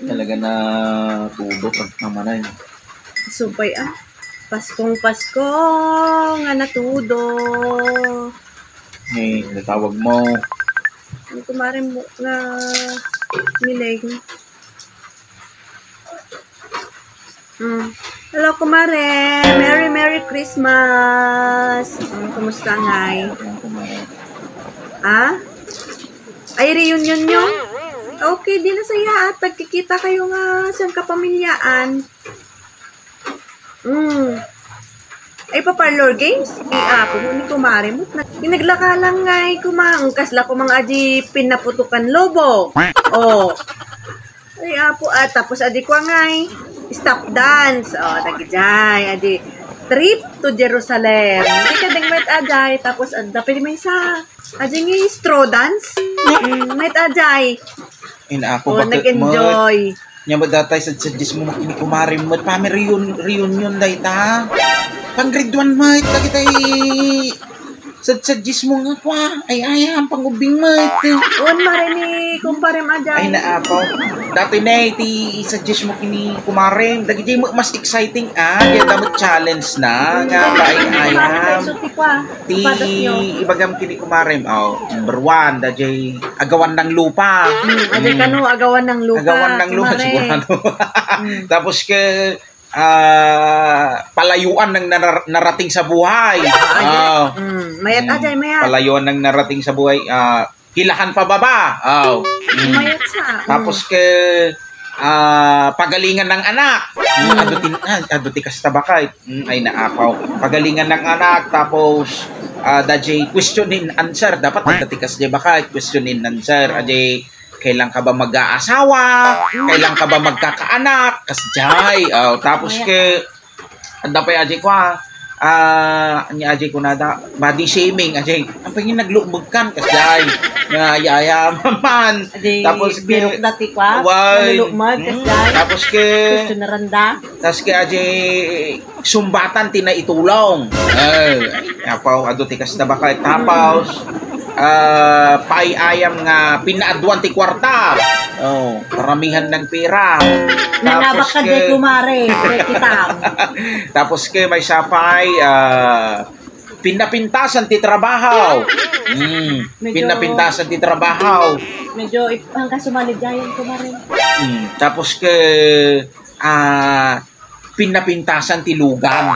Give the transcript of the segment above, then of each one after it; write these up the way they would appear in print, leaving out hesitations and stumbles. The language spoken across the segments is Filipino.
Talaga na tudo pag namanay. Subay Paskong Pasko nga natudo. Natawag mo. Ang kumarin mo nga nileg. Hello, kumare. Merry Christmas. Kumusta ngay? Ay, reunion nyo? Okay, di na saya at pagkikita kayo nga sa kapamilyaan. Ay, pa-parlor games? Ako ni kumare mo. Pinaglaka lang ngay kasla ko mga aji pinaputukan lobo. Ay, apo tapos adi ko ngay stop dance. Nagijay. Adi, trip to Jerusalem. Hindi ka ding met ajay. Tapos, dapat may sa adi nga straw dance. Met ajay. Ako nag-enjoy. Nya ba datay sa suggest mo makinikumari mo pami reunion day ta. Pang grade 1 mate lagi tay suggest mo nga kwa. Ay ang pangubing mate. Mare ni kumpare ajay. Ay naapaw. Dati na ti suggest mo kini kumaring dagi mo mas exciting kaya damot challenge na nga ay ti ibagam kini kumaring number 1 dajay agawan ng lupa. Agawan ng lupa. Agawan ng lupa sigurado. Tapos ke palayuan ng narating sa buhay. Mayat ajay, mayat. Palayuan ng narating sa buhay. Hilahan pababa. Mayat sa. Tapos ke pagalingan ng anak. Aduti kas tabakay. Ay naapaw. Pagalingan ng anak. Tapos dajay question and answer. Dapat nagtatikas di bakay. Question and answer. Ajay kailan ka ba mag-aasawa? Kailan ka ba magkakaanak? Kasjay. Tapos ke anda pa ajay ko ajay ko nada body shaming ajay. Ang pangin naglubog kan kasjay. Nga yaya man. Tapos ke birok dati kwa. Nalulumag kasjay. Tapos ke gusto na randa. Tapos ke ajay sumbatan tinaitulong. Apaw aduti kas na bakay. Tapos paayam nga pinaadwan ti kwarta. Karamihan ng pera. Nanabak ka di kumare. Tapos ke may sapay pinapintasan ti trabaho. Pinapintasan ti trabaho. Medyo hanggang sumaligayan kumare. Tapos ke pinapintasan ti lugan.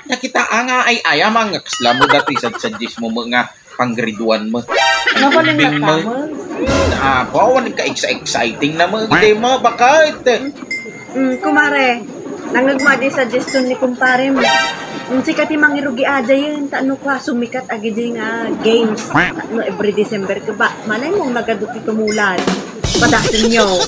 Nakita nga ay ayam ang kasla mo dati sa mo mga panggriduan mo. Nakunin na ka mo? Pawan ka exciting na mo. Hindi mo, bakit? Kumare, nangagma di suggestion ni kumpare mo. Sikat yung mangirugi aja yun. Taano ka, sumikat agi di nga games. Every December ka ba? Malay mong nagaduti tumulan. Padasin nyo.